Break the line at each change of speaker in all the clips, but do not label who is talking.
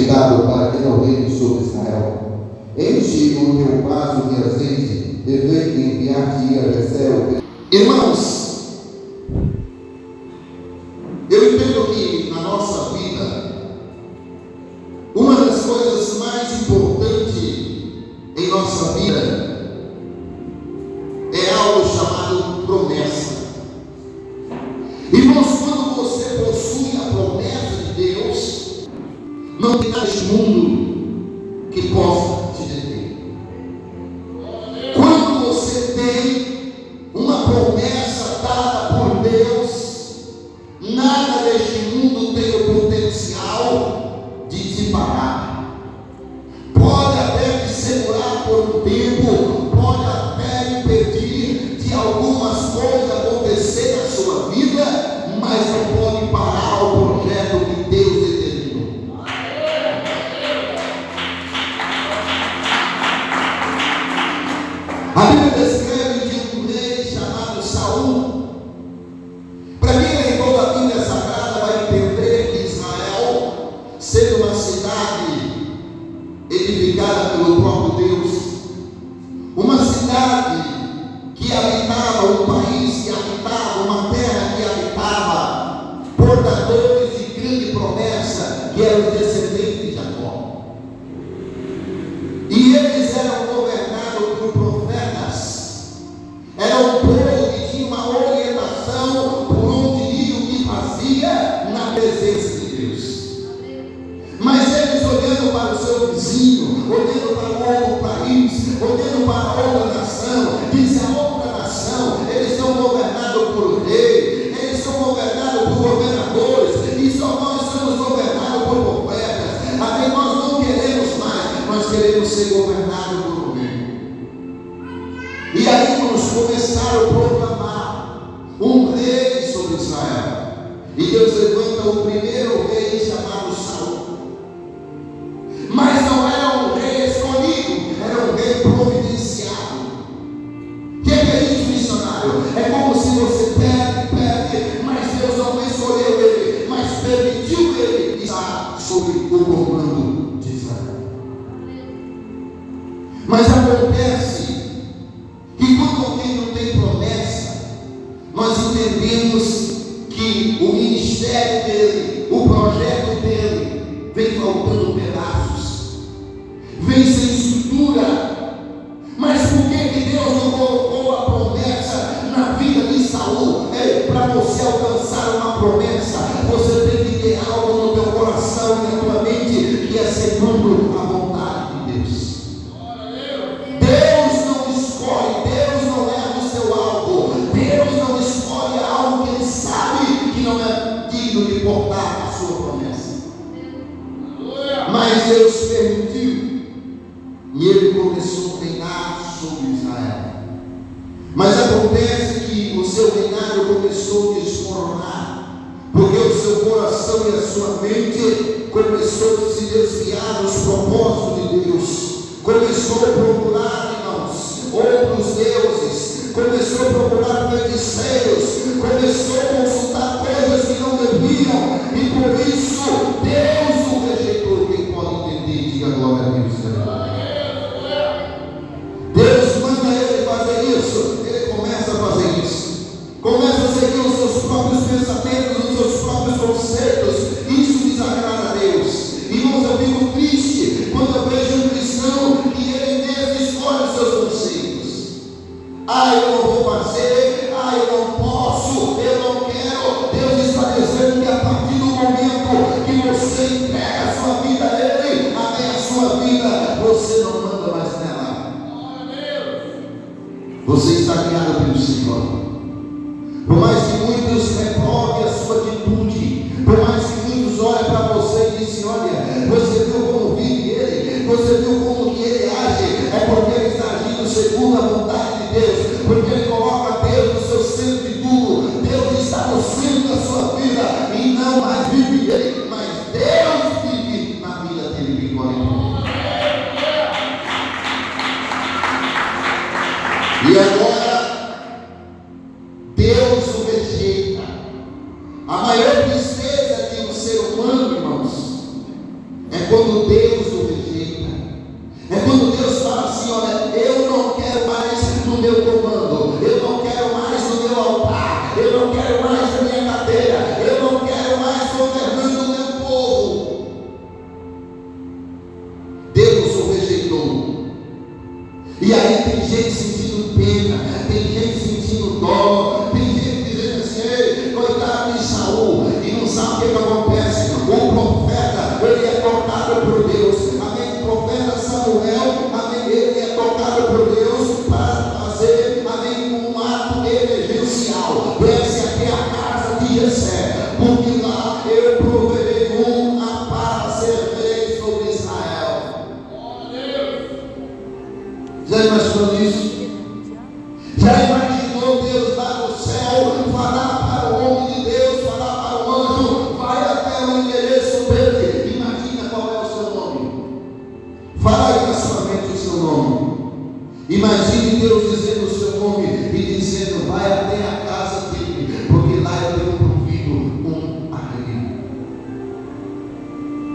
dado para que não reine sobre Israel. Enche o teu vaso de azeite, devendo enviar-te a Jezreel. Irmãos, eu entendo que na nossa vida, uma das coisas mais importantes em nossa vida é algo chamado promessa. Irmãos, quando você possui a promessa de Deus, não tem nada neste mundo que possa te deter. Quando você tem uma promessa dada por Deus, nada neste mundo tem o potencial de te parar. Pode até te segurar por um tempo, pode até impedir de algumas coisas acontecer na sua vida, mas não pode parar o projeto que Deus determinou. A Bíblia descreve de um rei chamado Saul. Para quem lê toda a Bíblia Sagrada vai entender que Israel, sendo uma cidade edificada pelo próprio Deus, uma cidade que habitava, um país que habitava, uma terra que habitava, portadores de grande promessa, que eram os descendentes de Jacó. E eles eram governados por profetas. Era um povo que tinha uma orientação por onde ia, o que fazia na presença de Deus. Mas eles, olhando para o seu vizinho, olhando para outro país, olhando para outra nação, dizem: a outra nação, eles são governados por rei, eles são governados por governadores, e só nós somos governados por profetas. Até nós não queremos mais, nós queremos ser governados por um rei. E aí nós começaram a proclamar um rei sobre Israel. E Deus levanta o primeiro rei chamado Saul. Mas não era um rei escolhido, era um rei providenciado. O que é isso, missionário? É como se você pede, mas Deus não escolheu ele, mas permitiu ele estar sob o comando de Israel. Mas acontece que quando alguém não tem promessa, nós entendemos que o ministério dele, o projeto dele, vem faltando pedaços, vem sem estrutura. Mas por que Deus não colocou a promessa na vida de Saul? Para você alcançar uma promessa, você tem que ter algo no teu coração e na tua mente que é segundo a vontade de Deus. Deus não escolhe, Deus não é o seu alvo, Deus não escolhe algo que ele sabe que não é digno de portar a sua promessa. Mas Deus permitiu, e ele começou a reinar sobre Israel. Mas acontece que o seu reinado começou a desmoronar, porque o seu coração e a sua mente começou a se desviar dos propósitos de Deus. Começou a procurar, irmãos, outros deuses, começou a procurar feiticeiros, começou a consultar coisas que não deviam, e por isso Deus o rejeitou. Quem pode entender, diga glória a Deus. Deus manda ele fazer isso, ele começa a fazer isso, começa a seguir os seus próprios pensamentos, os seus próprios conceitos. Isso desagrada a Deus. Irmãos, eu fico triste quando eu vejo um cristão que ele mesmo escolhe os seus conceitos. Eu não vou fazer, eu não posso, eu não quero. Deus está dizendo que a partir do momento que você entrega a sua vida a Ele, até a sua vida, você não manda mais nela. Você está guiado pelo Senhor. Por mais que muitos reprovem a sua atitude, por mais que muitos olhem para você e dizem: olha, você viu como vive ele, você viu como que ele age, é porque ele está agindo segundo a vontade de Deus, porque ele coloca Deus no seu centro de tudo. Deus está no centro da sua vida, e não mais vive ele, mas Deus vive na vida dele. E agora Deus o rejeita. A maior tristeza que o ser humano, irmãos, é é quando Deus o rejeita. É quando Deus fala assim: olha, eu não quero mais no meu comando, eu não quero mais no meu altar, eu não quero mais na minha cadeira, eu não quero mais governando o meu povo. Deus o rejeitou. E aí tem gente sentindo pena, tem gente sentindo dó, tem gente dizendo assim: ei, coitado de Saul, e não sabe o que acontece. O profeta, ele é tocado por Deus, amém? O profeta Samuel, amém? Ele é tocado por Deus para fazer, amém, um ato emergencial. Desce até a casa de Jessé, porque lá eu proverei para ser rei sobre Israel. Já imaginou isso? Já imaginou Deus lá no céu falar para o homem de Deus, falar para o anjo: vai até o endereço dele, imagina qual é o seu nome, fala aí na sua mente o seu nome. Imagine Deus dizendo o seu nome e dizendo: vai até a casa dele, porque lá eu tenho provido um rei.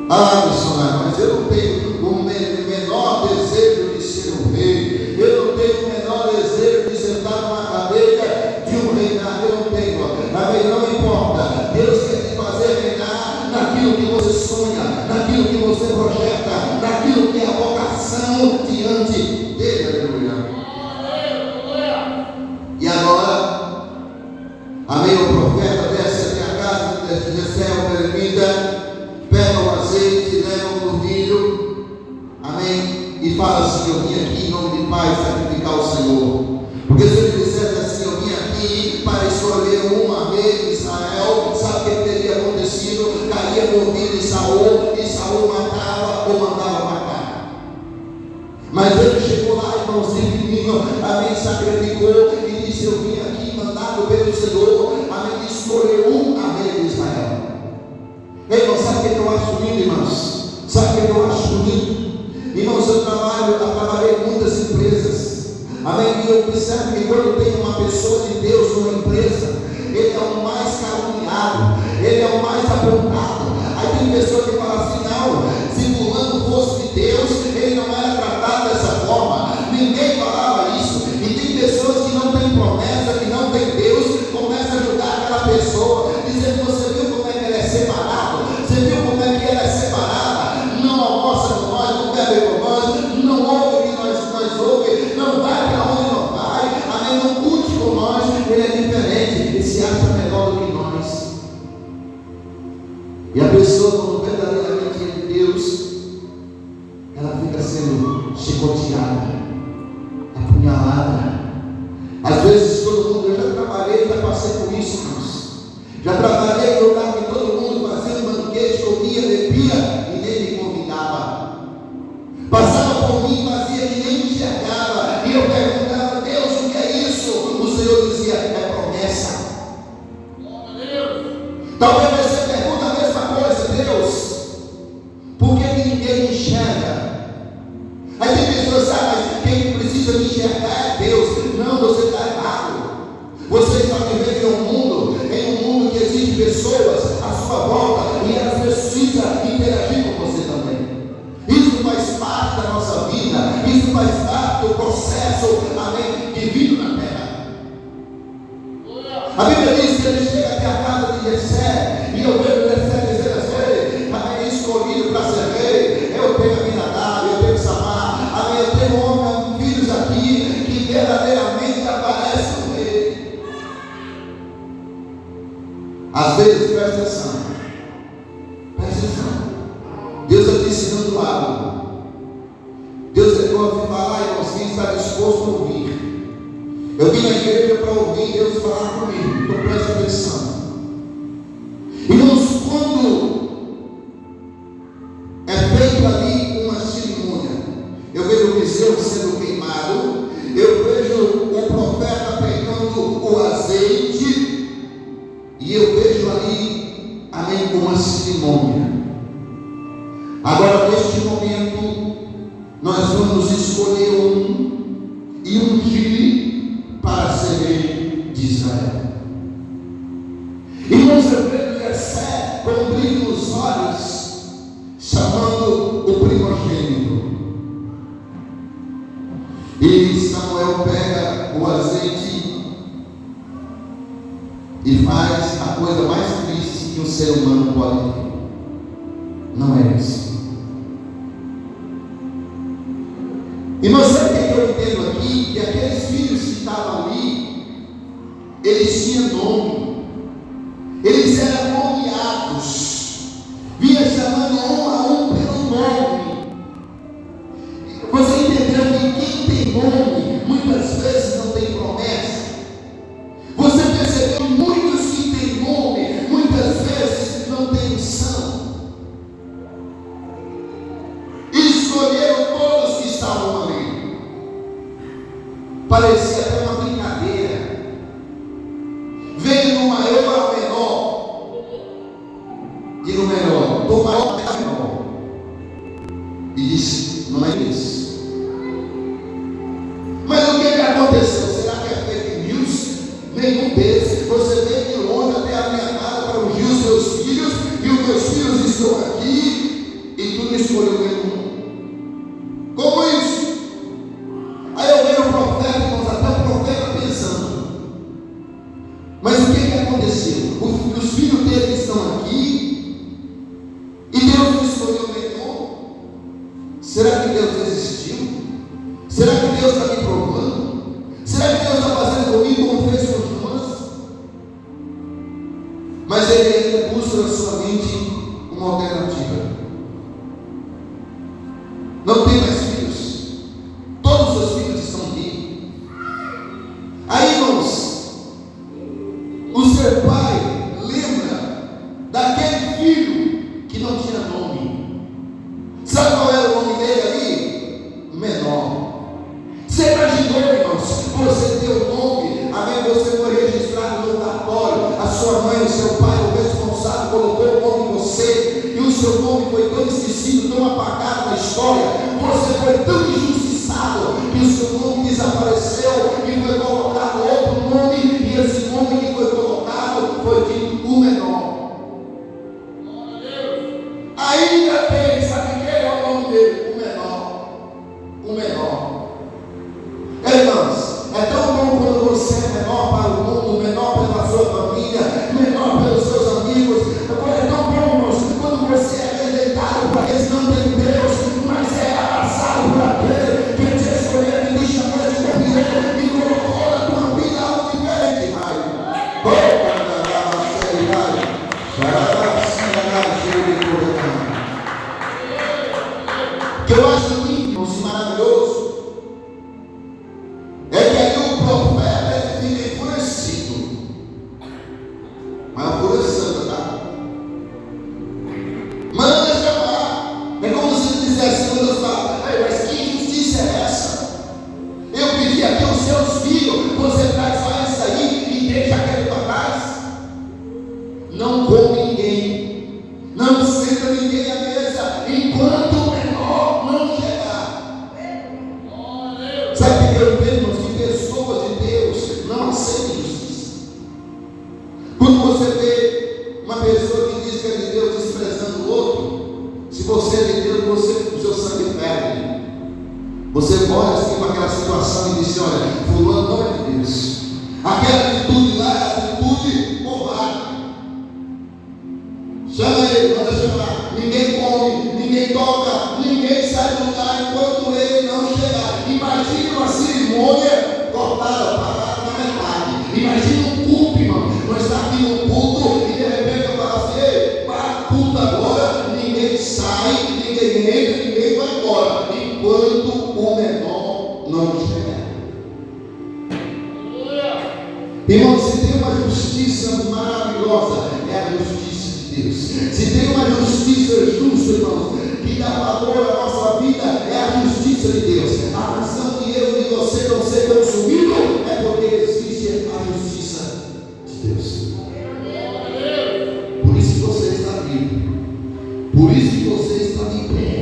Ah, missionário, mas eu não tenho o menor desejo de ser um rei, eu não tenho o menor desejo de sentar numa cadeira de um reinado, eu não tenho. Amém? Não importa, Deus quer te fazer reinar naquilo que você sonha, naquilo que você projeta, naquilo que é a vocação diante dele. Aleluia. E agora, amém, o profeta desce até a casa de Jessé, o belemita, pega o azeite, leva um novilho, amém, e fala assim: eu vim aqui em nome de Pai sacrificar o Senhor. Porque se ele dissesse assim: eu vim aqui para escolher uma rei de Israel, sabe o que teria acontecido? Caía no ouvido de Saul, e Saul matava ou mandava matar. Mas ele chegou lá, irmãozinho menino, amém, sacrificou e disse: eu vim aqui mandado pelo Senhor, amém, escolher uma rei de Israel. Irmão, sabe o que eu acho lindo, irmãos? Sabe o que eu acho bonito? Irmãos, eu trabalhei em muitas empresas, amém, e eu observo que quando tem uma pessoa de Deus numa empresa, ele é o mais caluniado, ele é o mais apontado. Aí tem pessoa que fala assim: não, se fulano fosse de Deus, ele não era tratado dessa forma. Ninguém falava isso. E tem pessoas que não têm promessa, que não têm Deus, começa a ajudar aquela pessoa, dizendo: você viu como é que ela é separada? Você viu como é que ela é separada? Não almoça com nós, não bebe com nós, não ouve o que nós ouvimos, não vai para onde não vai, amém, não curte com nós. Ele é diferente, ele se acha melhor do que nós. E a pessoa, quando verdadeiramente é de Deus, ela fica sendo chicoteada, apunhalada. Às vezes todo mundo, eu já trabalhei, já passei por isso, irmãos. Já trabalhei em lugar que todo mundo fazia um banquete, comia, bebia e nem me convidava. Passava por mim, fazia que nem me enxergava. E eu perguntava: Deus, o que é isso? O Senhor dizia: é promessa. Talvez você pergunte a mesma coisa: Deus, por que ninguém me enxerga? Aí tem pessoas que sabem: mas quem precisa me enxergar é Deus. Não, você está errado. Você está vivendo em um mundo que existe pessoas à sua volta e elas precisam interagir com você também. Isso faz parte da nossa vida, isso faz parte do processo, amém, divino na terra. A Bíblia diz que ele chega até a casa de Jessé, e eu vejo Jessé dizendo assim: amém, escolhido para ser rei, eu tenho Aminadab, eu tenho Samar, amém, eu tenho filhos aqui que verdadeiramente aparecem no rei. Às vezes, presta atenção, Deus está te ensinando algo. Deus gosta de falar, irmãos, quem está disposto a ouvir. Eu vim na igreja para ouvir Deus falar comigo, então presta atenção. Irmãos, quando é feito ali uma cerimônia, eu vejo o bezerro sendo queimado, eu vejo o profeta pegando o azeite, e eu vejo ali, amém, uma cerimônia. Agora, neste momento, nós vamos escolher um e ungir para ser rei de Israel. Irmãos, eu vejo Jessé com brilho nos olhos, chamando Senhor pega o azeite e faz a coisa mais triste que um ser humano pode ter. Não é isso. Irmão, sabe o que eu entendo aqui? Que aqueles filhos que estavam ali, eles tinham nome. Eles eram nomeados. Vinha chamando um a um pelo nome. Você entendeu que quem tem nome, muitas vezes não tem promessa? Você percebeu que muitos que têm nome, muitas vezes não têm missão? Escolheram todos que estavam ali. Parecia até uma brincadeira. Veio do maior ao menor. E no menor, do maior ao menor. E disse: não é isso. Mas o que aconteceu? Será que é fake news? Nenhum deles. Você veio de longe até a minha casa para ungir os seus filhos, e os meus filhos estão aqui, e tu não escolheu nenhum. Como isso? Aí eu vejo o profeta, irmãos, até o profeta pensando. Mas o que aconteceu? Os filhos dele estão aqui, e Deus não escolheu nenhum. Será que Deus desistiu? Será que Deus está me provando? Será que Deus está fazendo comigo como fez com Jonas? Mas ele ainda busca na sua mente uma alternativa. Não tem mais filhos. Todos os seus filhos estão aqui. Aí, irmãos, o seu pai lembra daquele filho que não tinha nome. Sabe qual era o nome dele ali? Menor. Você imaginou, irmãos, você ter o nome, amém? Você foi registrado no cartório, a sua mãe, o seu pai, o responsável, colocou o nome em você, e o seu nome foi tão esquecido, tão apagado na história, você foi tão injustiçado, que o seu nome desapareceu, e foi colocado outro nome, e esse nome que foi colocado foi dito o menor. Ainda tem, sabe quem é o nome dele? O menor. O menor. Irmãos, é tão bom quando você é menor para o mundo, menor pela sua família, menor pelos seus amigos. É tão bom, irmãos, quando você é rejeitado por aqueles que não têm Deus, mas é abraçado por aquele que te escolheu e te chamou de campeão e colocou na tua vida algo diferente. Que eu acho lindo, irmãos, e maravilhoso. Profeta, ele fica enfurecido, mas a fúria santa, tá? Manda chamar. É como se ele dissesse: Deus fala, mas que injustiça é essa? Eu pedi aqui os seus filhos, você traz só essa aí e deixa aquele para trás. Não come ninguém, não senta ninguém à mesa enquanto o menor não chegar. Sabe o que eu entendo? Pessoas de Deus não aceitam justiça. Quando você vê uma pessoa que diz que é de Deus desprezando o outro, se você é de Deus, o seu sangue ferve. Você olha assim para aquela situação e diz: olha, fulano não é de Deus. Aquela atitude lá é atitude covarde. Chama ele, manda chamar. Ninguém come, ninguém toca, ninguém sai do lugar enquanto ele não chegar. Imagine uma cerimônia cortada, parada na metade. Imagina um culto, irmão. Nós estamos aqui no culto e de repente eu falo assim: ei, para o culto agora, ninguém sai, ninguém entra, ninguém vai embora, enquanto o menor não chegar. Irmão, se tem uma justiça maravilhosa, é a justiça de Deus. Se tem uma justiça justa, irmãos, que dá valor à nossa vida, é a justiça de Deus. A razão de eu e de você não ser consumido é porque existe a justiça de Deus. Por isso que você está vivo. Por isso que você está de pé.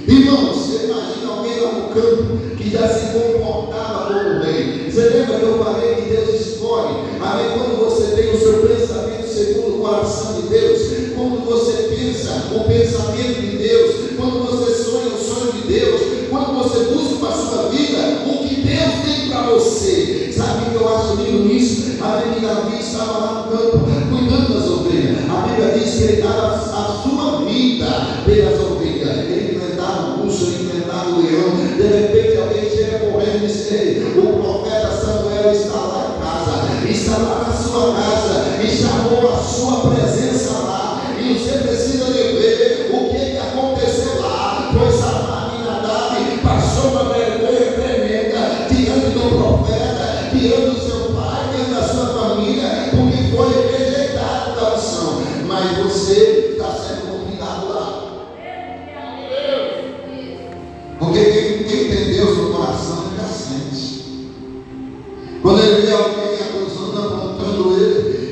Irmãos, você imagina alguém lá no campo que já se comportava como rei. Você lembra que eu falei que Deus escolhe? Amém? Quando você tem o seu pensamento segundo o coração de Deus, quando você pensa o pensamento de Deus, quando você sonha o sonho de Deus, quando você busca para a sua vida o que Deus dava a sua vida pelas ovelhas. Ele enfrentava o urso, ele enfrentava o leão. De repente alguém chega correndo e diz: ei, o profeta Samuel está lá em casa, está lá na sua casa, e chamou a sua presença lá. E você precisa de ver o que aconteceu lá, pois Aminadab passou uma vergonha tremenda diante do profeta, diante do seu pai, diante da sua família, porque foi rejeitado da unção. Mas você está sendo convidado lá, porque quem tem Deus no coração fica sente. Quando ele vê alguém acusando, apontando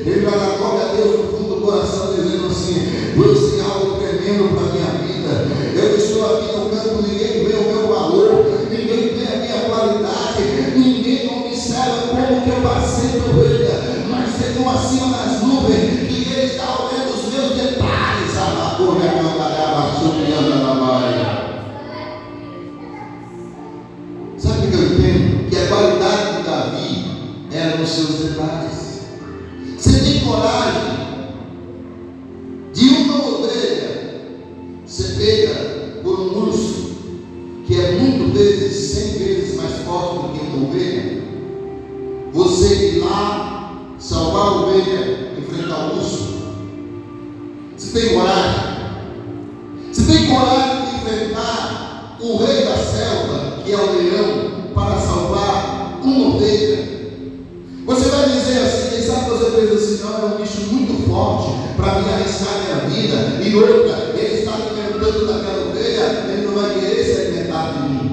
ele vai dar glória a Deus no fundo do coração, dizendo assim: Deus tem algo tremendo para a minha vida. Eu estou aqui no campo, ninguém vê o meu valor, ninguém vê a minha qualidade, ninguém observa como que eu passei por ele, mas chegou acima das nuvens e ele está olhando os meus detalhes. Sabe o que eu entendo? Que a qualidade de Davi era nos seus detalhes. Você tem coragem de uma ovelha ser pega por um urso, que é muito vezes, 100 vezes mais forte do que uma ovelha? Você ir lá, salvar a ovelha, enfrentar o urso? Você tem coragem? Você tem coragem de enfrentar o rei da selva, que é o leão, para salvar uma ovelha? Você vai dizer assim, quem sabe você pensa assim: não, é um bicho muito forte para me arriscar minha vida, e outra, ele está alimentando daquela ovelha, ele não vai querer se alimentar de mim.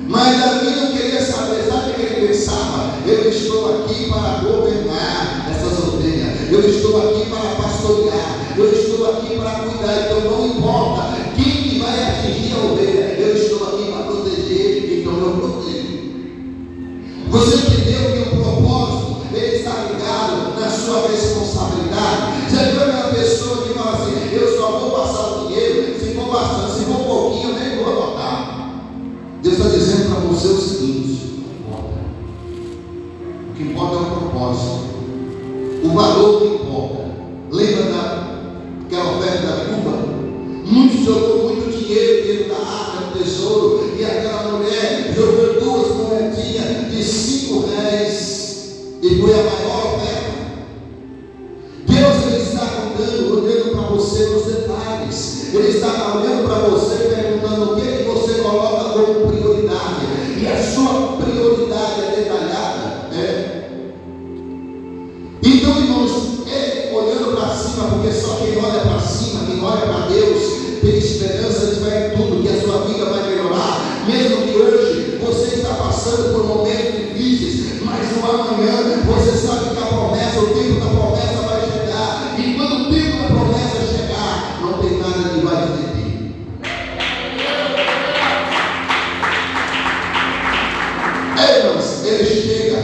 Mas Davi não queria saber, sabe o que ele pensava? Eu estou aqui para governar essas ovelhas, eu estou aqui para pastorear, eu estou aqui para cuidar, então não importa quem vai atingir a ovelha, eu estou aqui para proteger, então eu protejo. Você entendeu que o propósito ele está ligado na sua responsabilidade? Já viu aquela pessoa que fala assim: eu só vou passar o dinheiro se for bastante, se for pouquinho eu nem vou anotar. Deus está dizendo para você o seguinte: não importa. O que importa é o propósito, o valor que importa. Lembra daquela oferta da viúva? Muitos jogou muito dinheiro dentro da arca do tesouro, e aquela mulher jogou 2 moedinhas de 5 réis, e foi a maior oferta. Deus ele está olhando para você nos detalhes, ele está olhando para você perguntando o que você coloca como prioridade, e a sua prioridade é detalhada. Então, irmãos, ele olhando para cima, porque só quem olha para cima, quem olha para Deus, tem esperança de fé em tudo, que a sua vida vai melhorar, mesmo que hoje você está passando por momentos difíceis, mas no amanhã você sabe que a promessa, o tempo da promessa vai chegar, e quando o tempo da promessa chegar, não tem nada que vai te deter. Irmãos, ele chega,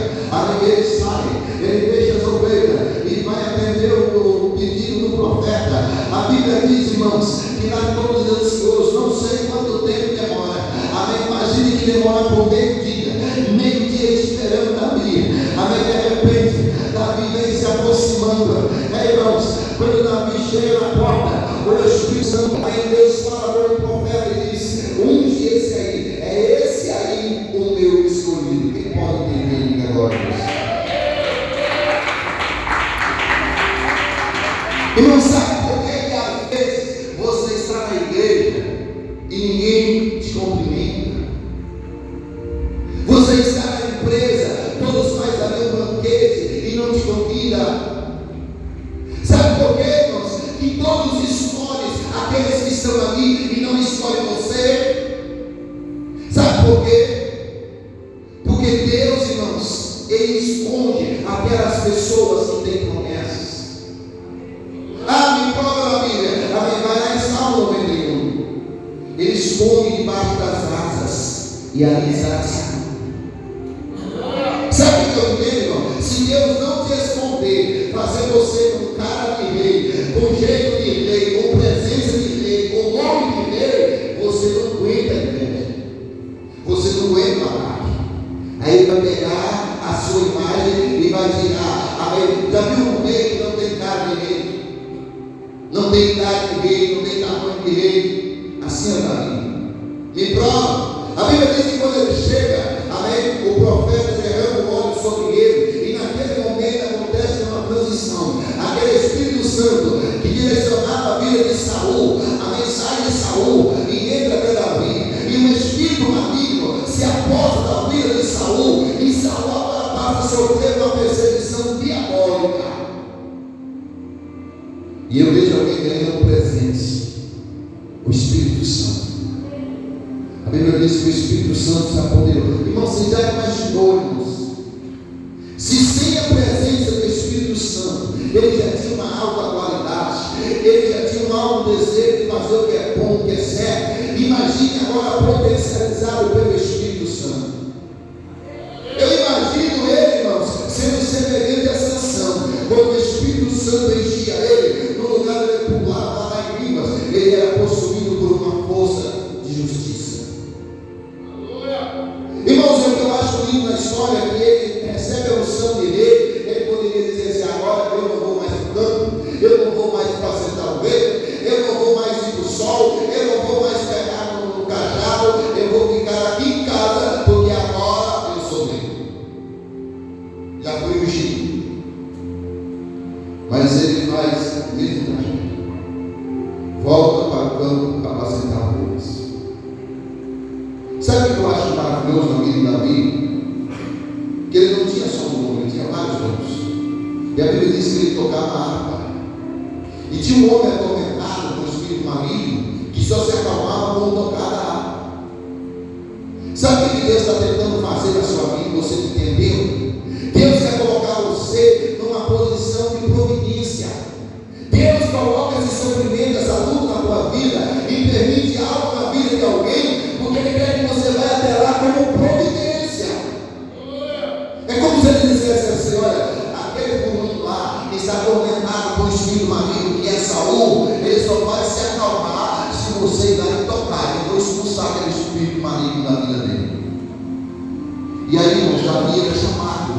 ele sai, ele deixa as ovelhas e vai atender o pedido do profeta. A Bíblia diz, irmãos, que lá todos ansiosos, não sei quanto tempo demora. Amém? Imagine que demora por meio-dia esperando Davi. Amém? De repente, Davi vem se aproximando. Irmãos, quando Davi chega na porta, o Espírito Santo, aí Deus fala para o profeta e diz: unge esse aí, é esse aí o meu escolhido. Quem pode entender agora isso? E não sabe por que às vezes você está na igreja e ninguém te cumprimenta? Você está na empresa, todos fazem ali um banquete e não te convida. Sabe por quê, irmãos? Que todos escolhem aqueles que estão ali e não escolhem você. Sabe por quê? Porque Deus, irmãos, Ele esconde aquelas pessoas que têm promessas. Me prova na Bíblia. Vai lá em Salmo 91. Ele esconde debaixo das asas e ali está. Sabe o que eu entendo, irmão? Se Deus não te esconder, fazer você com cara de rei, com jeito de rei, com presença de rei, com nome de rei, você não aguenta, igreja. Você não aguenta lá. Aí ele vai pegar a sua imagem e vai tirar. Já viu um rei que não tem cara de rei? assim a Davi. Me prova. A Bíblia diz que quando ele chega, amém, o profeta derrama o óleo sobre ele, e naquele momento acontece uma transição. Aquele Espírito Santo que direcionava a vida de Saul, amém, sai de Saul e entra até Davi, e um espírito maligno se aposta da vida de Saul, e Saul agora passa a sofrer uma perseguição diabólica. E eu vejo alguém ganhando um presente, o Espírito Santo. A Bíblia diz que o Espírito Santo se apoderou. Irmão, você já imaginou, irmãos? Se sem a presença do Espírito Santo, ele já tinha uma alta qualidade, ele já tinha um alto desejo de fazer o que é bom, o que é certo. Imagine agora potencializado pelo Espírito Santo. Eu imagino ele, irmãos, sendo semelhante a Sansão. Quando o Espírito Santo enchia ele, no lugar de ele pular lá em línguas, ele era possuído por uma força de justiça. Irmãos, o que eu acho lindo na história é que ele recebe a unção de rei. Ele poderia dizer assim: agora eu não vou mais para o campo, eu não vou mais apacentar ovelha, eu não vou mais ir para o sol, eu não vou mais pegar no cajado, eu vou ficar aqui em casa, porque agora eu sou rei. Já fui ungido. Mas ele faz o mesmo caminho, volta para o campo para apacentar ovelhas. Sabe o que eu acho maravilhoso na vida de Davi? Que ele não tinha só um dom, ele tinha vários dons. E a Bíblia diz que ele tocava harpa. E tinha um homem atormentado por um espírito maligno que só se acalmava quando tocava a harpa. Sabe o que Deus está tentando fazer na sua vida? Você entendeu? Deus quer colocar você numa posição de providência. Deus coloca esse sofrimento, essa luta na tua vida e permite algo na vida de alguém, porque Ele quer que você vá até lá como providência. É como se Ele dissesse assim: olha, aquele fulano lá que está atormentado por um espírito maligno, que é Saul, ele só vai se acalmar se você ir lá e tocar. Eu vou expulsar aquele espírito maligno da vida dele. E aí, irmãos, Davi era chamado,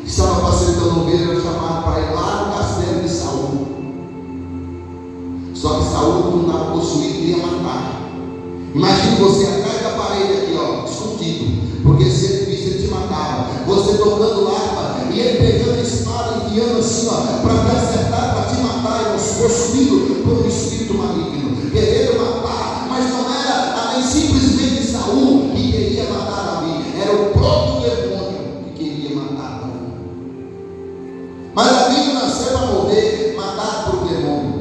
estava apacentando ovelha, era chamado para ir lá no castelo de Saul. Só que Saul, quando estava possuído, queria matar. Imagine você atrás da parede aqui, ó, escondido, porque se ele visse, ele te matava. Você tocando harpa e ele pegando a espada, enfiando assim, ó, para te acertar, para te matar, irmãos, possuído por um espírito maligno, querendo matar. Mas não era simplesmente Saul que queria matar Davi, era o próprio demônio que queria matar Davi. Mas Davi não nasceu para morrer matado por demônio,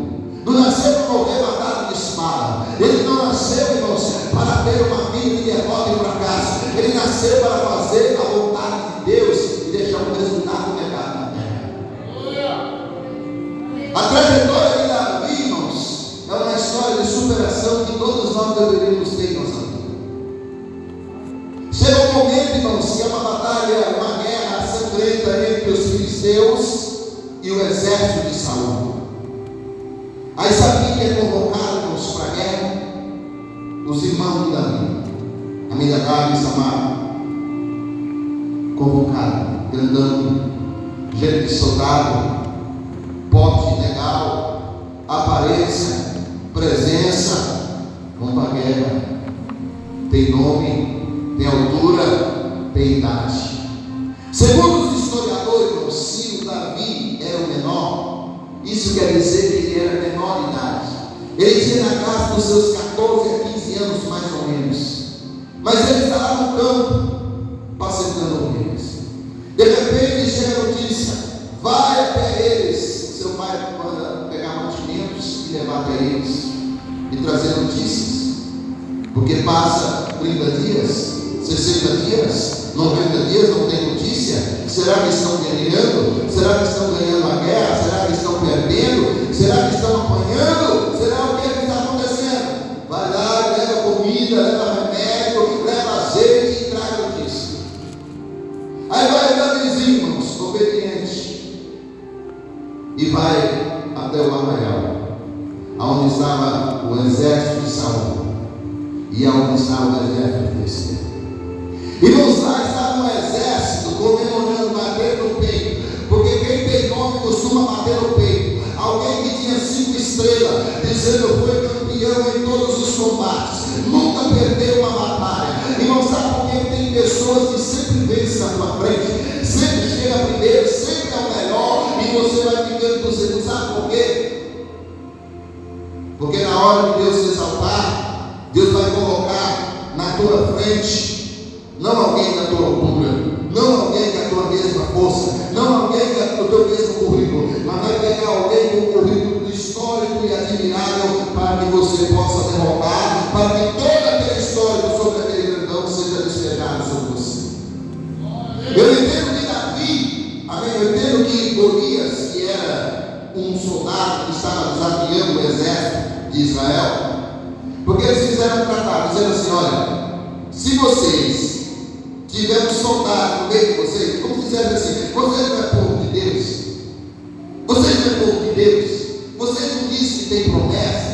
não nasceu para morrer matado de espada. Ele não nasceu, irmãos, para ter uma vida de derrota e fracasso. Ele nasceu para fazer a vontade de Deus e deixar um resultado legado na terra. A trajetória de Davi, irmãos, é uma história de superação que todos nós deveríamos ter em nossa vida. Chega um momento, irmãos, que é uma batalha, uma guerra sangrenta entre os filisteus e o exército de Saul. Aí sabe quem é convocado, irmãos, para a guerra? Os irmãos de Davi, Aminadab e Samar, convocado, grandão, jeito de soldado, porte legal, aparência, presença, vão para a guerra. Tem nome, tem altura, tem idade. Segundo os historiadores, se o Davi era o menor, isso quer dizer que ele era menor de idade. Ele tinha na casa dos seus 14 a 15 anos, mais ou menos. Mas ele está lá no campo, apacentando ovelhas. De repente chega a notícia: vai até eles. Seu pai manda pegar mantimentos e levar até eles e trazer notícias. Porque passa 30 dias, 60 dias, 90 dias, não tem notícia. Será que estão guerreando? Será que estão ganhando a guerra? Será que estão perdendo? Será que estão apanhando? Será o que está acontecendo? Vai lá, leva comida, leva remédio, leva azeite e traz notícia. Aí vai Davizinho, irmãos, obediente, e vai até o arraial, aonde estava o exército de Saul e aonde estava o exército de Filisteu. Irmãos, lá estava um exército comemorando, batendo no peito, porque quem tem nome costuma bater no peito. Alguém que tinha 5 estrelas, dizendo: foi campeão. campeão em todos os combates, nunca perdeu uma batalha. E não sabe por que tem pessoas que sempre vencem na tua frente, sempre chega primeiro, sempre é o melhor, e você vai ficando do segundo. Sabe por quê? Porque na hora de Deus se exaltar, Deus vai colocar na tua frente não alguém da tua altura, não alguém com a tua mesma força, não alguém com o teu mesmo currículo, mas vai pegar alguém com um currículo histórico e admirável para que você possa derrotar, para que toda aquela história sobre aquele grandão seja despejada sobre você. Eu entendo que Davi, amém, eu entendo que Golias, que era um soldado que estava desafiando o exército de Israel, porque eles fizeram um tratado dizendo assim: olha, se vocês tiverem um soldado no meio de vocês, como se dissesse assim, vocês não é povo de Deus, vocês não é povo de Deus, vocês não dizem que tem promessa.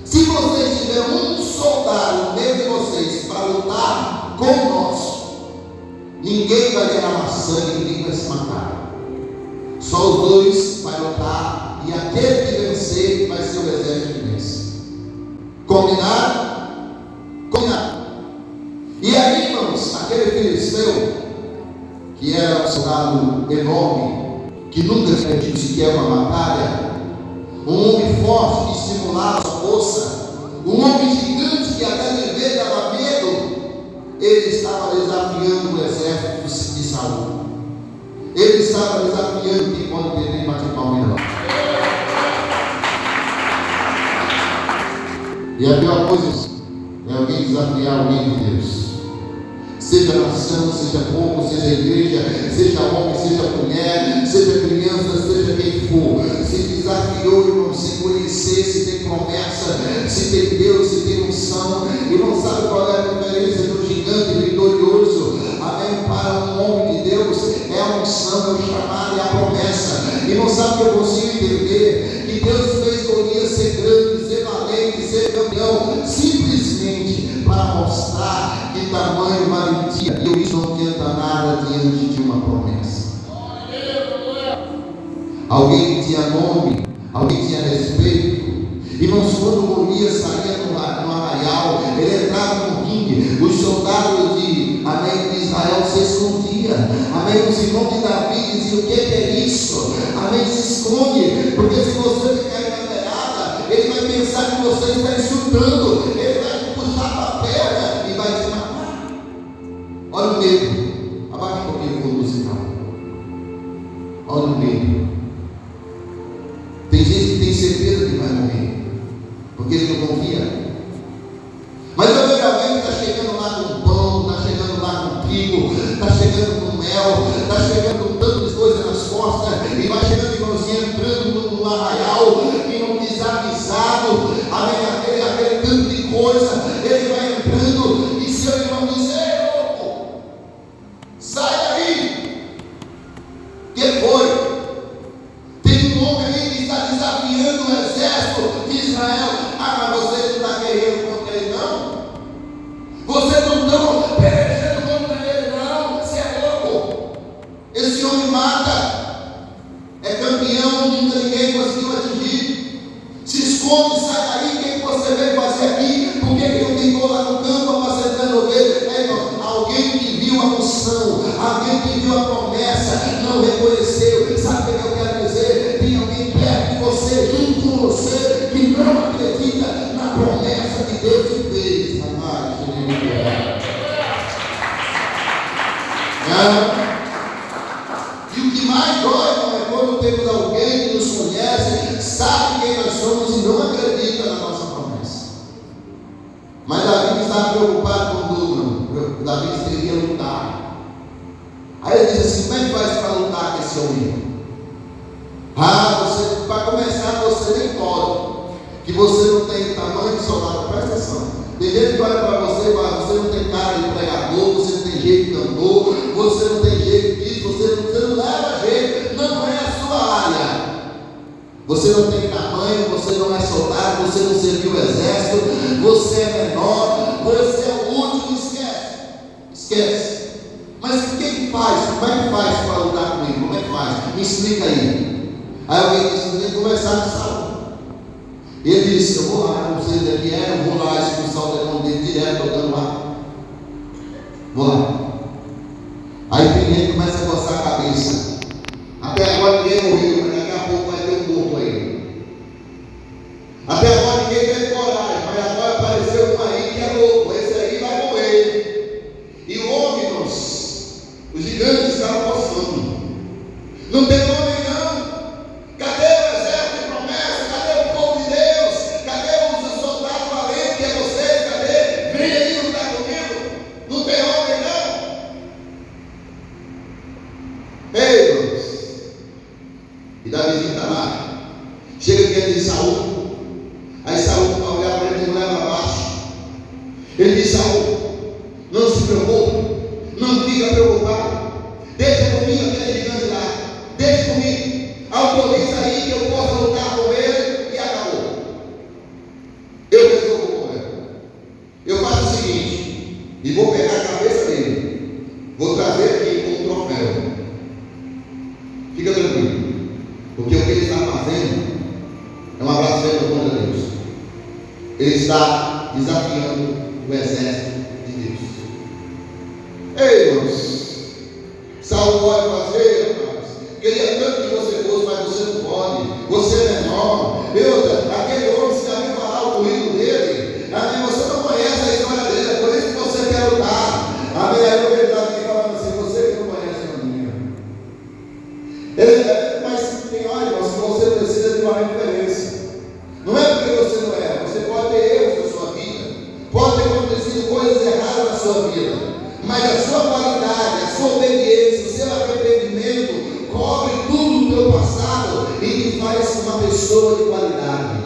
Se vocês tiverem um soldado no meio de vocês para lutar com nós, ninguém vai derramar sangue, ninguém vai se matar, só os dois vai lutar, e aquele que vencer vai ser o exército que vence. Combinado? Combinado. E aí, irmãos, aquele filisteu, que era um soldado enorme, que nunca tinha tido sequer uma batalha, um homem forte que estimulava a força, um homem gigante que até de ver dava medo, ele estava desafiando o exército de Saul. Ele estava desafiando quem pode ter nem bater palma não. E a pior coisa é alguém desafiar alguém de Deus. Seja nação, seja povo, seja igreja, seja homem, seja mulher, seja criança, seja quem for. Se desafiou, irmão, se conhecer, se tem promessa, se tem Deus, se tem unção, e não sabe qual é a diferença do gigante vitorioso, amém, para um homem de Deus, é a unção, é o chamado, é a promessa. E não sabe que eu consigo entender que Deus fez Golias ser grande, ser valente, ser campeão, simplesmente para mostrar que tamanho valentia, e isso não adianta nada diante de uma promessa. Alguém que tinha nome, alguém que tinha respeito. Irmãos, quando Golias saía no arraial, ele entrava no ringue, os soldados de Israel se escondiam. Amém? Os irmãos de Davi diziam: o que é isso? Amém? Se esconde, porque se você ficar na beirada, ele vai pensar que você está insultando, ele vai te puxar para a perna e vai te matar. Olha o medo. Abaixa um pouquinho o fundo musical. Olha o medo. Tem gente que tem certeza que vai morrer, porque ele não confia. Mas eu vejo alguém que está chegando lá com pão, está chegando lá com trigo, está chegando com mel, está chegando com tantas coisas nas costas, e vai chegando irmãozinho, entrando no arraial, e não desavisado, aquele tanto de coisa, ele vai entrando, e seu irmão diz: ei, louco, sai daí. Que foi? Tem um homem aí que está desafiando o exército de Israel. Ah, mas você não está guerreando contra ele, não? Você não está pelejando contra ele, não? Você é louco. Esse homem mata, é campeão, nunca ninguém conseguiu atingir. Se esconde, sai daí. O que você veio fazer aqui? Por que não ficou lá no campo apacentando ovelha? Alguém que viu a unção, alguém que viu a promessa, não reconheceu. Sabe o que eu quero dizer? Tem alguém perto de você, junto com você, que não acredita na promessa que Deus te fez. E o que mais dói é quando temos alguém que nos conhece, sabe quem nós somos e não acredita na nossa promessa. Mas Davi não estava preocupado com tudo, não. Davi queria lutar. Aí ele diz assim: como é que faz para lutar com esse homem? Você, para começar, você nem pode, que você não tem tamanho de soldado. Presta atenção. Tem gente que olha para você e fala: você não tem cara de pregador, você não tem jeito de cantor, você não tem jeito disso, você não leva jeito, não é a sua área. Você não tem tamanho, você não é soldado, você não serviu o exército, você é menor, você é o último. Esquece. Mas o que faz? Como é que faz para lutar comigo? Como é que faz? Me explica aí. Aí alguém disse: você tem que conversar com Saul. Ele disse: eu vou lá, não sei daqui Vou lá. Aí tem gente que começa a coçar a cabeça. Até agora ninguém morreu, mas daqui a pouco vai ter um morto aí. Até agora ninguém teve coragem, mas agora apareceu um aí que é louco. Esse aí vai morrer. E o homem, irmãos, os gigantes estavam coçando. Não tem homem não. Cadê o exército de promessa? Cadê o povo de Deus? Cadê os soldados valentes que é vocês? Cadê? Vem aí lutar comigo. Não tem homem não. Ei, irmãos. E Davi está lá. Chega diante de Saul. Aí Saul vai olhar para ele e leva abaixo. Ele diz: Saul, não se preocupe, não fica preocupado. Deixa comigo aquele gigante lá. Deixa comigo. Autoriza aí que eu possa lutar com ele e acabou. Eu resolvo com ele. Eu faço o seguinte, e vou pegar a cabeça dele. Vou trazer aqui como troféu. Fica tranquilo. Porque o que ele está fazendo é uma blasfêmia contra Deus. Ele está desafiando o exército de Deus. Ei, irmãos, Saul pode fazer, rapaz. Queria tanto que você fosse, mas você não pode. Você é menor. Aquele homem, se alguém falar o currículo dele, amém, você não conhece a história dele, é por isso que você quer lutar. Amém. Aí eu vejo Davi falando assim: você que não conhece a minha. Mas tem hora, irmãos, que você precisa de uma referência. Não é porque você não é, você pode ter erros na sua vida, pode ter acontecido coisas erradas na sua vida, mas a sua qualidade, a sua obediência, o seu arrependimento cobre tudo do teu passado e te faz uma pessoa de qualidade.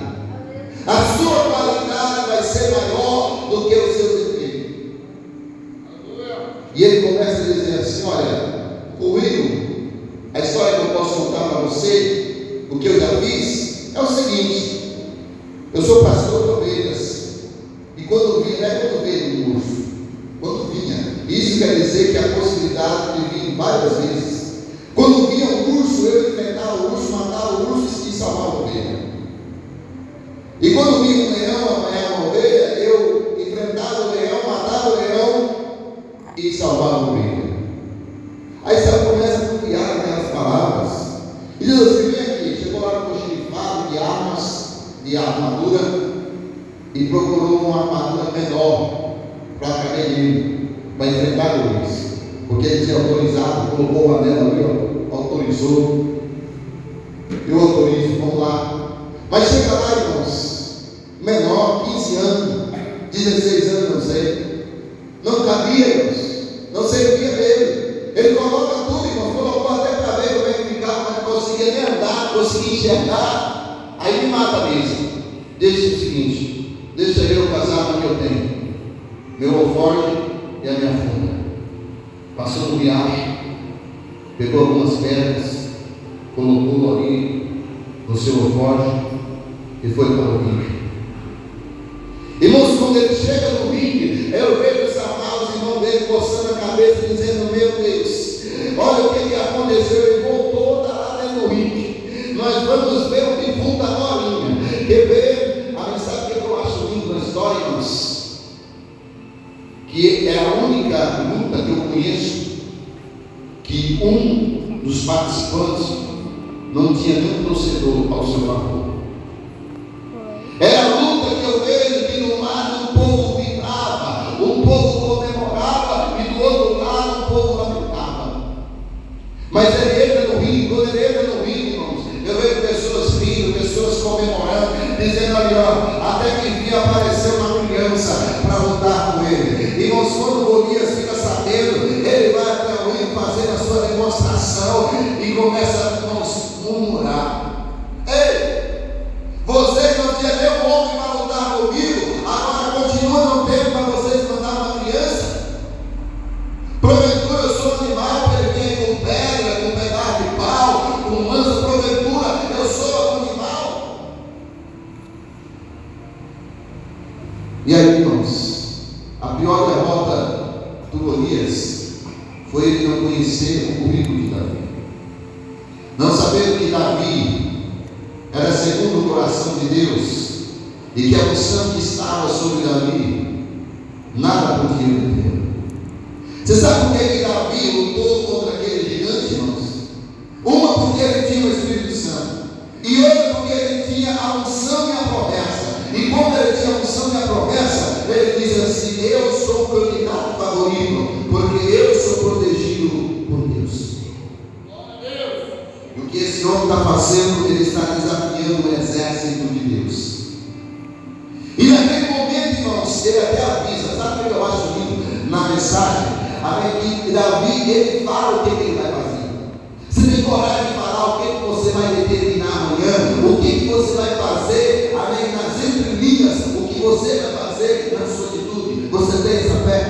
A sua qualidade vai ser maior do que os seus defeitos. E ele começa a dizer assim: olha, currículo, a história que eu posso contar para você, o que eu já fiz, é o seguinte: eu sou pastor de ovelhas, e quando vinha, não é quando veio no urso, quando vinha, isso quer dizer que a possibilidade de vir várias vezes. Quando vinha um urso, eu enfrentava o urso, matava o urso e salvava a ovelha. E quando vinha um leão apanhar uma ovelha, eu enfrentava o leão, matava o leão e salvava a ovelha. Aí você começa a confiar naquelas palavras, e diz assim: vem aqui, chegou lá com o xerifado de armas, de armadura, e procurou uma armadura menor para caber nele, para enfrentar eles, porque ele tinha autorizado, colocou o anel ali, ó, autorizou. Eu autorizo, vamos lá. Mas chega lá, irmãos, menor, 15 anos, 16 anos, não sei, não cabia, irmãos, não servia dele. Ele coloca tudo, irmãos, colocou até para ver como é que ficava, mas não conseguia nem andar, não conseguia enxergar. Aí me mata mesmo. Deixa o seguinte: deixa eu casar com o que eu tenho, meu alforje e a minha funda. Passou no riacho, pegou algumas pedras, colocou ali no seu alforje e foi para o ringue. Irmãos, quando ele chega no ringue, eu vejo os amados irmãos dele coçando a cabeça, dizendo: meu Deus, olha o que aconteceu. Ele voltou, está lá dentro do ringue. Nós vamos ver o defunto agora. Quer ver? Sabe o que eu acho lindo na história, irmãos? Que é a única luta que eu conheço que um dos participantes não tinha nenhum torcedor ao seu favor. É a luta que eu vejo que de um lado o povo vibrava, o povo comemorava, e do outro lado o povo lamentava. Mas ele entra no ringue, quando ele entra no ringue, irmãos, eu vejo pessoas rindo, pessoas comemorando, dizendo: ali, ó, até que enfim apareceu uma criança para lutar com ele. Irmãos, quando Golias fica sabendo, ele vai até o ringue fazendo a sua demonstração e começa a murmurar: ei, vocês não tinham nenhum homem para lutar comigo, agora continua não tendo para vocês mandar uma criança? Porventura eu sou animal, ele vem com pedra, com pedaço de pau, com lança, porventura eu sou animal? E aí, irmãos, a pior derrota do Golias foi ele não conhecer o currículo de Davi, não saber que Davi era segundo o coração de Deus, e que a unção que estava sobre Davi nada podia deter. Você sabe por que Davi lutou contra aquele gigante, irmãos? Uma porque ele tinha o Espírito Santo, e outra porque ele tinha a unção e a promessa. E como ele tinha a unção e a promessa, ele diz assim: eu sou o candidato favorito, porque eu sou protegido por Deus. E o que esse homem está fazendo, ele está desafiando o exército de Deus. E naquele momento, irmãos, ele até avisa. Sabe o que eu acho lindo na mensagem? Amém? Que Davi, ele fala o que ele vai fazer. Você tem coragem de falar o que você vai determinar amanhã? O que você vai fazer? Amém? Nas entrelinhas, o que você vai fazer na sua atitude? Você tem essa fé?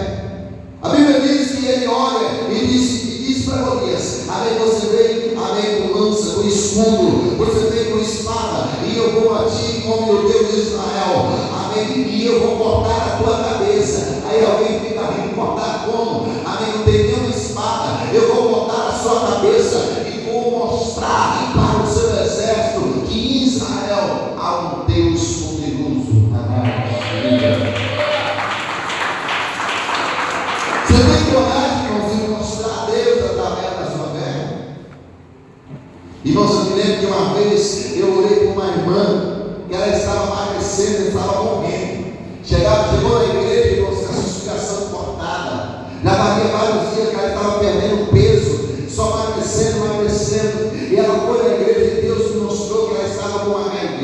A Bíblia diz que ele olha e diz para Golias: amém? Você veio, amém, com lança, com escudo, você veio com espada, e eu vou a ti como o Deus de Israel, amém? E eu vou cortar a tua cabeça. Aí alguém fica rindo: cortar como? Amém? Não tem nenhuma espada. Eu vou cortar a sua cabeça e vou mostrar para o seu exército que em Israel há um Deus poderoso. Você tem coragem, irmãos, de mostrar a Deus através da sua fé? Irmãos, eu me lembro que uma vez eu orei por uma irmã que ela estava emagrecendo, estava morrendo. Chegou na igreja, irmãos, com a suspiração cortada. Já havia vários dias que ela estava perdendo peso, só emagrecendo. E ela foi na igreja e Deus me mostrou que ela estava com HIV.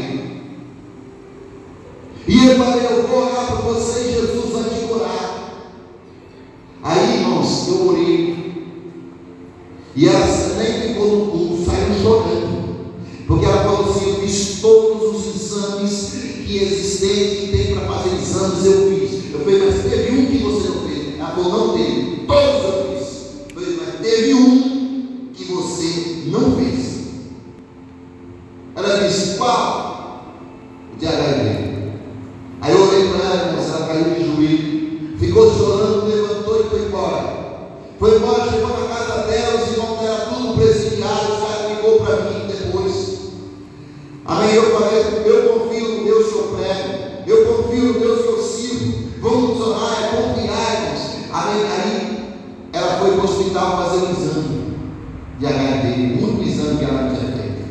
E eu falei: eu vou orar por você e Jesus vai te curar. Aí, irmãos, eu orei. E ela nem ficou no culto, saiu chorando. Porque ela falou assim: eu fiz todos os exames que existem e tem para fazer exames, eu fiz. Eu falei: mas teve um que você não fez? Ela falou: não teve. Todos eu fiz. Eu falei: mas teve um que você não fez. Ela disse: qual? O de HIV. Aí eu olhei para ela, irmãos, ela caiu de joelho, ficou chorando, levantou e foi embora. Foi embora, chegou na casa dela, os irmãos dela tudo presidiados. Ela ligou para mim depois. Amém? Eu falei: eu confio no Deus que eu prego, eu confio no Deus que eu sigo. Vamos orar, é confiar, irmãos. Amém? Aí ela foi para o hospital fazer um exame de HIV, o único exame que ela não tinha feito.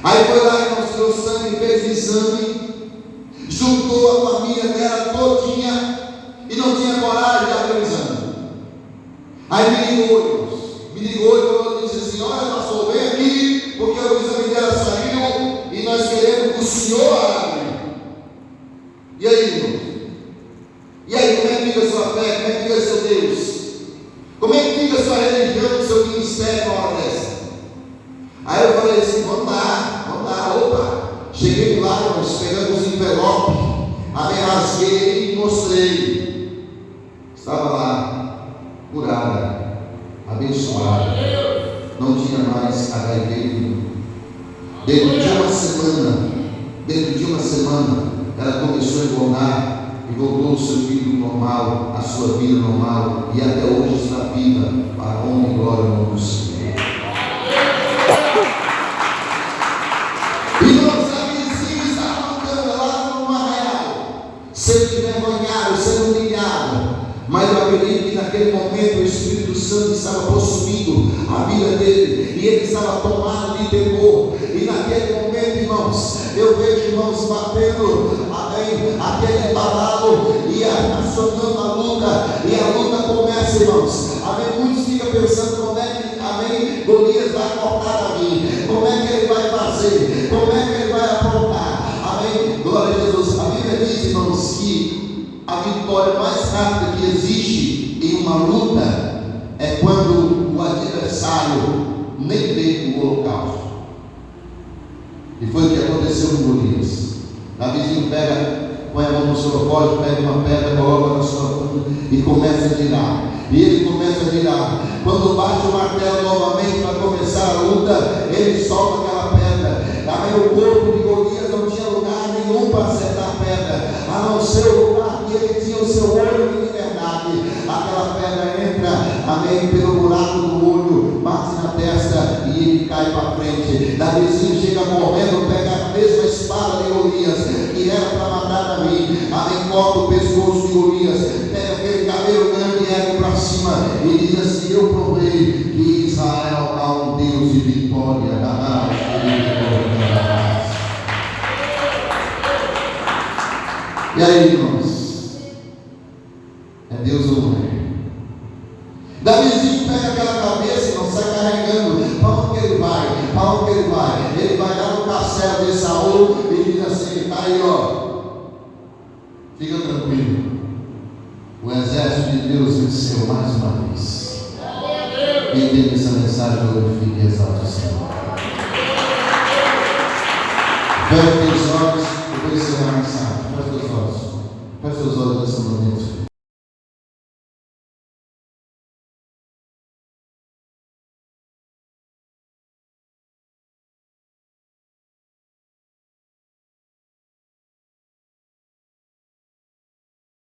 Aí foi lá, irmãos, tirou sangue, fez o exame, juntou a família dela todinha e não tinha coragem de abrir o exame. Aí me ligou e falou, disse assim: olha, pastor, vem aqui, porque o exame dela saiu e nós queremos que o senhor abra. E aí, irmão? E aí, como é que fica a sua fé? Como é que fica seu Deus? Como é que fica a sua religião, o seu ministério com uma hora dessa? Aí eu falei assim: vamos lá, opa. Cheguei lá, irmãos, pegando os envelopes, amém, rasguei e mostrei. Estava lá, curada, abençoada, não tinha mais HIV. Dentro de uma semana, ela começou a engordar e voltou ao seu filho normal, a sua vida normal, e até hoje está viva, para a honra e glória ao nome do Senhor. Irmãos, a vizinha estava andando lá no arraial, sendo envergonhado, sendo humilhado. Mas eu acredito que naquele momento o Espírito Santo estava possuindo a vida dele, e ele estava tomado de temor. E naquele momento, irmãos, eu vejo irmãos batendo, amém, aquele embalado e acionando a luta, e a luta começa, irmãos, amém. Muitos ficam pensando: como é que, amém, Golias vai cortar a mim, como é que ele vai fazer, como é que ele vai aprontar, amém, glória a Jesus. A Bíblia diz, irmãos, que a vitória mais rápida que existe em uma luta é quando o adversário nem vê o holocausto. E foi o que aconteceu com Golias. Davizinho põe a mão no seu alforje, pega uma pedra, coloca na sua funda e começa a girar. E ele começa a girar. Quando bate o martelo novamente para começar a luta, ele solta aquela pedra. Amém? O corpo de Golias não tinha lugar nenhum para acertar a pedra, a não ser o lugar que ele tinha o seu olho de liberdade. Aquela pedra entra, amém, pelo buraco do olho, bate na testa e ele cai para frente. Davizinho chega correndo, pega a mesma espada de Golias, que era para matar Davi, amém, corta o pescoço de Golias, pega aquele cabelo grande e ergue para cima e diz assim: eu provei que em Israel há um Deus de vitória. E aí, irmãos? É Deus ou não é? Davizinho pega aquela cabeça e não sai carregando. Para onde que ele vai? Para onde que ele vai? Ele vai lá no castelo de Saul e diz assim: tá aí, ó. Fica tranquilo. O exército de Deus venceu mais uma vez. Quem teve essa mensagem, glorifique e exalte o Senhor. Feche os olhos e vou encerrar a mensagem. Feche os olhos. Feche os olhos nesse momento.